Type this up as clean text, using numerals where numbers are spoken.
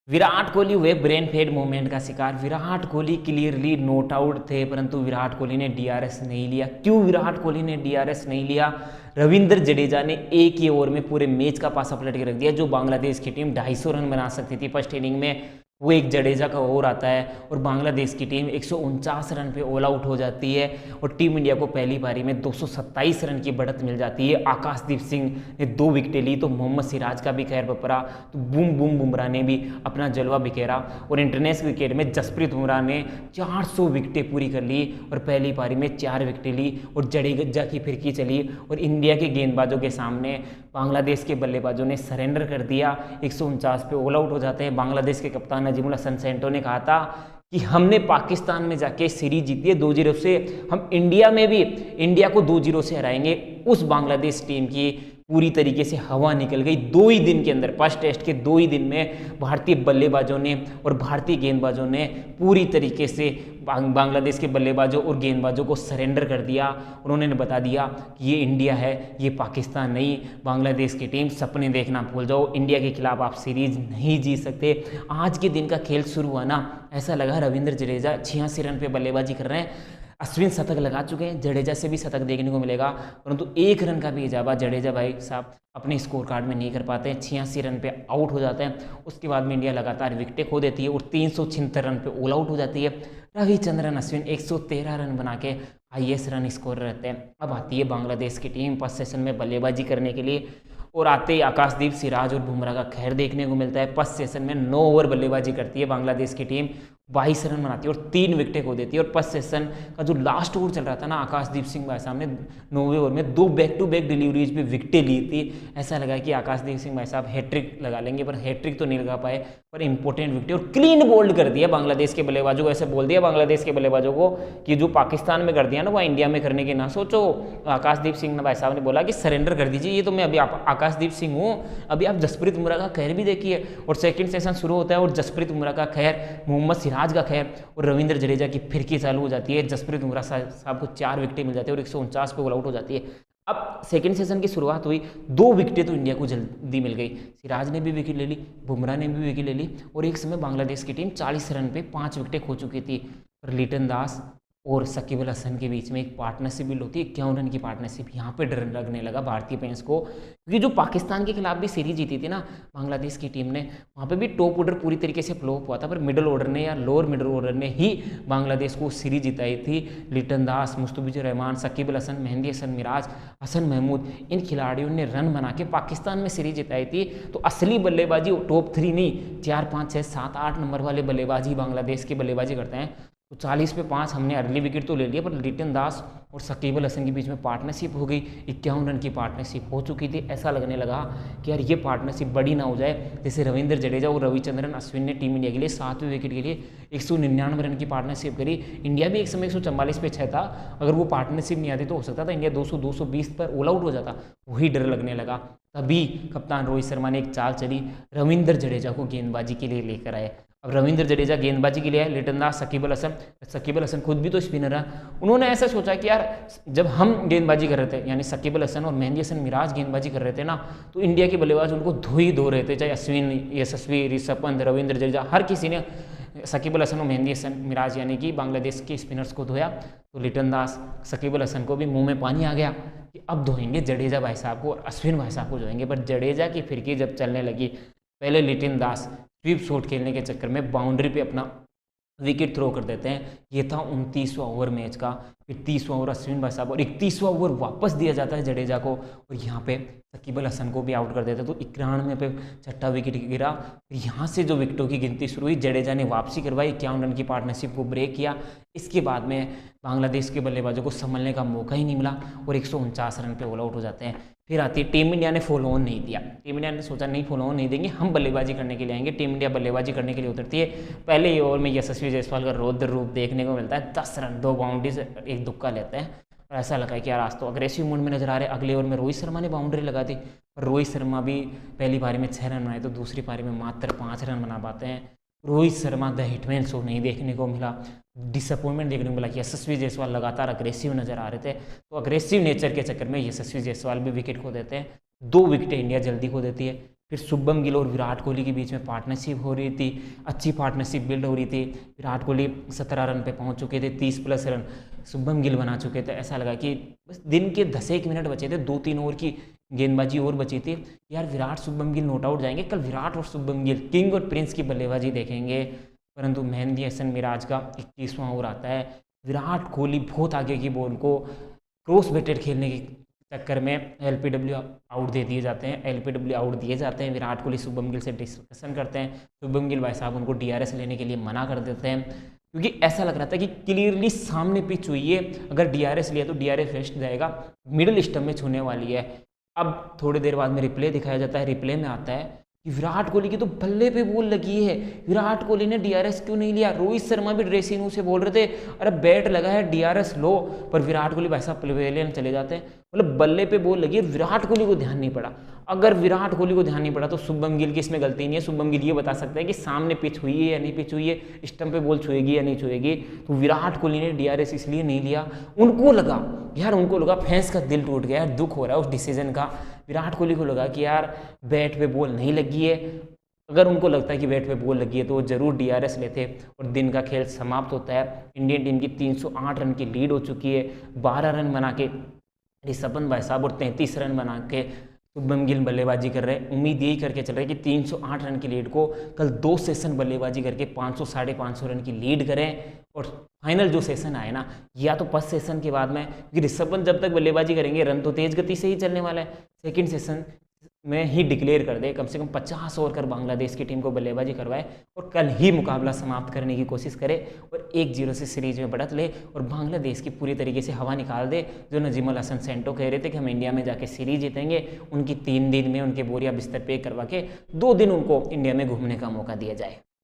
विराट कोहली हुए brain fade movement का शिकार। Virat Kohli clearly note out थे, परंतु विराट कोहली ने डीआरएस नहीं लिया। क्यों विराट कोहली ने डीआरएस नहीं लिया? रविंद्र जडेजा ने एक ही ओवर में पूरे मैच का पासा पलट के रख दिया। जो बांग्लादेश की टीम 250 रन बना सकती थी फर्स्ट इनिंग में, वो एक जडेजा का ओवर आता है और बांग्लादेश की टीम 149 रन पे ऑल आउट हो जाती है और टीम इंडिया को पहली पारी में 227 रन की बढ़त मिल जाती है। आकाशदीप सिंह ने 2 विकेटें ली तो मोहम्मद सिराज का भी खैर बपरा, तो बूम बुमराह ने भी अपना जलवा बिखेरा और इंटरनेशनल क्रिकेट में जसप्रीत बुमराह ने 400 विकेटें पूरी कर ली और पहली पारी में 4 विकेटें ली और जडेजा की फिरकी चली और इंडिया के गेंदबाजों के सामने बांग्लादेश के बल्लेबाजों ने सरेंडर कर दिया। 149 पे ऑल आउट हो जाते हैं। बांग्लादेश के कप्तान नजीमुल हसन सेंटो ने कहा था कि हमने पाकिस्तान में जाके सीरीज जीती है 2-0 से, हम इंडिया में भी इंडिया को 2-0 से हराएंगे। उस बांग्लादेश टीम की पूरी तरीके से हवा निकल गई 2 ही दिन के अंदर। फर्स्ट टेस्ट के 2 ही दिन में भारतीय बल्लेबाजों ने और भारतीय गेंदबाजों ने पूरी तरीके से बांग्लादेश के बल्लेबाजों और गेंदबाजों को सरेंडर कर दिया। उन्होंने बता दिया कि ये इंडिया है, ये पाकिस्तान नहीं। बांग्लादेश की टीम सपने देखना भूल जाओ, इंडिया के खिलाफ आप सीरीज नहीं जीत सकते। आज के दिन का खेल शुरू हुआ ना, ऐसा लगा रविंद्र जडेजा 86 रन पे बल्लेबाजी कर रहे हैं। अश्विन शतक लगा चुके हैं, जडेजा से भी शतक देखने को मिलेगा, परंतु 1 रन का भी इजाफा जडेजा भाई साहब अपने स्कोर कार्ड में नहीं कर पाते हैं। 86 रन पे आउट हो जाते हैं। उसके बाद में इंडिया लगातार विकेटें खो देती है और 376 रन पे ऑल आउट हो जाती है। रविचंद्रन अश्विन 113 रन बना के हाईएस्ट रन स्कोर रहते हैं। अब आती है बांग्लादेश की टीम फर्स्ट सेशन में बल्लेबाजी करने के लिए और आते ही आकाशदीप सिराज और बुमराह का खैर देखने को मिलता है। फर्स्ट सेशन में 9 ओवर बल्लेबाजी करती है बांग्लादेश की टीम, 22 रन बनाती है और 3 विकेटें खो देती है। और फर्स्ट सेशन का जो लास्ट ओवर चल रहा था ना, आकाशदीप सिंह भाई साहब ने 9वें ओवर में 2 बैक टू बैक डिलीवरीज पे विकेटें ली थी। ऐसा लगा कि आकाशदीप सिंह भाई साहब हैट्रिक लगा लेंगे, पर हैट्रिक तो नहीं लगा पाए, पर इंपॉर्टेंट विकेट और क्लीन बोल्ड कर दिया बांग्लादेश के बल्लेबाजों को। ऐसे बोल दिया बांग्लादेश के बल्लेबाजों को कि जो पाकिस्तान में कर दिया ना, वो इंडिया में करने की ना सोचो। आकाशदीप सिंह भाई साहब ने बोला कि सरेंडर कर दीजिए, ये तो मैं अभी आकाशदीप सिंह हूँ। अभी आप जसप्रीत बुमराह का खैर भी देखिए और सेकंड सेशन शुरू होता है और जसप्रीत बुमराह का खैर, मोहम्मद सिराज का खैर और रविंद्र जडेजा की फिरकी चालू हो जाती है। जसप्रीत बुमराह साहब को 4 विकेटें मिल जाती है और 149 पे ऑल आउट हो जाती है। अब सेकंड सेशन की शुरुआत हुई, 2 विकेटें तो इंडिया को जल्दी मिल गई। सिराज ने भी विकेट ले ली, बुमराह ने भी विकेट ले ली और एक समय बांग्लादेश की टीम 40 रन पे 5 विकेटें खो चुकी थी। पर लिटन दास और शकीब अल हसन के बीच में एक पार्टनरशिप बिल्ड होती है, 51 रन की पार्टनरशिप। यहाँ पे डर लगने लगा भारतीय फैंस को, क्योंकि जो पाकिस्तान के खिलाफ भी सीरीज जीती थी ना बांग्लादेश की टीम ने, वहाँ पे भी टॉप ऑर्डर पूरी तरीके से फ्लॉप हुआ था, पर मिडिल ऑर्डर ने या लोअर मिडिल ऑर्डर ने ही बांग्लादेश को सीरीज जिताई थी। लिटन दास, मुस्तफिजुर रहमान, शकीब अल हसन, मेहंदी हसन मिराज, हसन महमूद, इन खिलाड़ियों ने रन बना के पाकिस्तान में सीरीज जिताई थी। तो असली बल्लेबाजी टॉप 3 नहीं, 4, 5, 6, 7, 8 नंबर वाले बल्लेबाजी बांग्लादेश के बल्लेबाजी करते हैं। तो 40 पे 5 हमने अर्ली विकेट तो ले लिया, पर लिटन दास और शकीब अल हसन के बीच में पार्टनरशिप हो गई। 51 रन की पार्टनरशिप हो चुकी थी। ऐसा लगने लगा कि यार ये पार्टनरशिप बड़ी ना हो जाए। जैसे रविंद्र जडेजा और रविचंद्रन अश्विन ने टीम इंडिया के लिए 7वें विकेट के लिए 199 रन की पार्टनरशिप करी। इंडिया भी एक समय 144 पे 6 था, अगर वो पार्टनरशिप नहीं आती तो हो सकता था इंडिया 200-220 पर ऑल आउट हो जाता। वही डर लगने लगा। तभी कप्तान रोहित शर्मा ने एक चाल चली, रविंद्र जडेजा को गेंदबाजी के लिए लेकर आए। अब रविंद्र जडेजा गेंदबाजी के लिए है, लिटन दास, शकीब अल हसन खुद भी तो स्पिनर है। उन्होंने ऐसा सोचा कि यार जब हम गेंदबाजी कर रहे थे, यानी शकीब अल हसन और मेहंदी हसन मिराज गेंदबाजी कर रहे थे ना, तो इंडिया के बल्लेबाज उनको धो ही धो रहे थे, चाहे अश्विन, यशस्वी, ऋषभ पंत, रविंद्र जडेजा, हर किसी ने शकीब अल हसन और मेहंदी हसन मिराज यानी कि बांग्लादेश के स्पिनर्स को धोया। तो लिटन दास, शकीब अल हसन को भी मुंह में पानी आ गया कि अब धोएंगे जडेजा भाई साहब को और अश्विन भाई साहब को धोएंगे। पर जडेजा की फिरकी जब चलने लगी, पहले लिटन दास स्वीप शॉट खेलने के चक्कर में बाउंड्री पे अपना विकेट थ्रो कर देते हैं। ये था 29वां ओवर मैच का। फिर 30वां ओवर अश्विन भाई साहब और 31वां ओवर वापस दिया जाता है जडेजा को और यहाँ पे शकीब अल हसन को भी आउट कर देते हैं। तो 91 पे 6ठा विकेट गिरा। फिर यहाँ से जो विकेटों की गिनती शुरू हुई, जडेजा ने वापसी करवाई, 51 रन की पार्टनरशिप को ब्रेक किया। इसके बाद में बांग्लादेश के बल्लेबाजों को संभलने का मौका ही नहीं मिला और 149 रन पे ऑल आउट हो जाते हैं। फिर आती है टीम इंडिया ने फॉलो ऑन नहीं दिया। टीम इंडिया ने सोचा नहीं फॉलो ऑन नहीं देंगे, हम बल्लेबाजी करने के लिए आएंगे। टीम इंडिया बल्लेबाजी करने के लिए उतरती है। पहले ही ओवर में यशस्वी जायसवाल का रौद्र रूप देखने को मिलता है। 10 रन, 2 बाउंड्रीज, एक दुक्का लेते हैं और ऐसा लगा कि यार आज तो अग्रेसिव मूड में नजर आ रहे हैं। अगले ओवर में रोहित शर्मा ने बाउंड्री लगा दी और रोहित शर्मा भी पहली पारी में 6 रन बनाए तो दूसरी पारी में मात्र 5 रन बना पाते हैं। Rohit Sharma the hitman show नहीं देखने को मिला, डिसअपॉइंटमेंट देखने को मिला कि यशस्वी जायसवाल लगातार अग्रेसिव नजर आ रहे थे। तो अग्रेसिव नेचर के चक्कर में यशस्वी जायसवाल भी विकेट खो देते हैं। 2 विकेटें इंडिया जल्दी खो देती है। फिर शुभम गिल और विराट कोहली के बीच में पार्टनरशिप हो रही थी, अच्छी पार्टनरशिप बिल्ड हो रही थी। विराट कोहली 17 रन पे पहुंच चुके थे, 30 प्लस रन शुभम गिल बना चुके थे। ऐसा लगा कि बस दिन के 10 मिनट बचे थे, 2-3 ओवर की गेंदबाजी और बची थी, यार विराट शुभम गिल नॉट आउट जाएंगे, कल विराट और शुभम गिल किंग और प्रिंस की बल्लेबाजी देखेंगे। परंतु मेहंदी हसन मिराज का 21वां ओवर आता है, विराट कोहली बहुत आगे की बॉल को क्रॉस बेटेड खेलने के चक्कर में एलपीडब्ल्यू आउट दे दिए जाते हैं, एलपीडब्ल्यू आउट दिए जाते हैं। विराट कोहली शुभम गिल से डिस्कशन करते हैं, शुभम गिल भाई साहब उनको डीआरएस लेने के लिए मना कर देते हैं, क्योंकि ऐसा लग रहा था कि क्लियरली सामने पिच हुई है, अगर डीआरएस लिया तो डीआरएस वेस्ट जाएगा, मिडिल स्टंप में छूने वाली है। अब थोड़ी देर बाद में रिप्ले दिखाया जाता है, रिप्ले में आता है कि विराट कोहली की तो बल्ले पे बॉल लगी है, विराट कोहली ने डीआरएस क्यों नहीं लिया। रोहित शर्मा भी ड्रेसिंग रूम से बोल रहे थे अरे बैट लगा है डीआरएस लो, पर विराट कोहली भाई साहब पवेलियन चले जाते हैं। मतलब बल्ले पे बॉल लगी है, विराट कोहली को ध्यान नहीं पड़ा। अगर विराट कोहली को ध्यान नहीं पड़ा तो शुभम गिल की इसमें गलती नहीं है, शुभम गिल ये बता सकता है कि सामने पिच हुई है या नहीं पिच हुई है, स्टंप पे बॉल छुएगी या नहीं छुएगी। तो विराट कोहली ने डीआरएस इसलिए नहीं लिया, उनको लगा यार, उनको लगा फैंस का दिल टूट गया, दुख हो रहा है उस डिसीजन का। विराट कोहली को लगा कि यार बैट पे बॉल नहीं लगी है, अगर उनको लगता है कि बैट पे बॉल लगी है तो वो जरूर डीआरएस लेते, और दिन का खेल समाप्त होता है। इंडियन टीम की 308 रन की लीड हो चुकी है, 12 रन बना के ऋषभ भाई साहब और 33 रन बना के शुभम गिल बल्लेबाजी कर रहे हैं। उम्मीद यही करके चल रहे हैं कि 308 रन की लीड को कल 2 सेशन बल्लेबाजी करके 500 साढ़े 500 रन की लीड करें, और फाइनल जो सेशन आए ना, या तो फर्स्ट सेशन के बाद में, क्योंकि ऋषभ पंत जब तक बल्लेबाजी करेंगे रन तो तेज गति से ही चलने वाला है, सेकंड सेशन में ही डिक्लेयर कर दे, कम से कम 50 ओवर कर बांग्लादेश की टीम को बल्लेबाजी करवाए और कल ही मुकाबला समाप्त करने की कोशिश करे और 1-0 से सीरीज में बढ़त ले और बांग्लादेश की पूरी तरीके से हवा निकाल दे। जो नजीमुल हसन सेंटो कह रहे थे कि हम इंडिया में जाके सीरीज जीतेंगे, उनकी 3 दिन में उनके बोरिया बिस्तर पे करवा के 2 दिन उनको इंडिया में घूमने का मौका दिया जाए।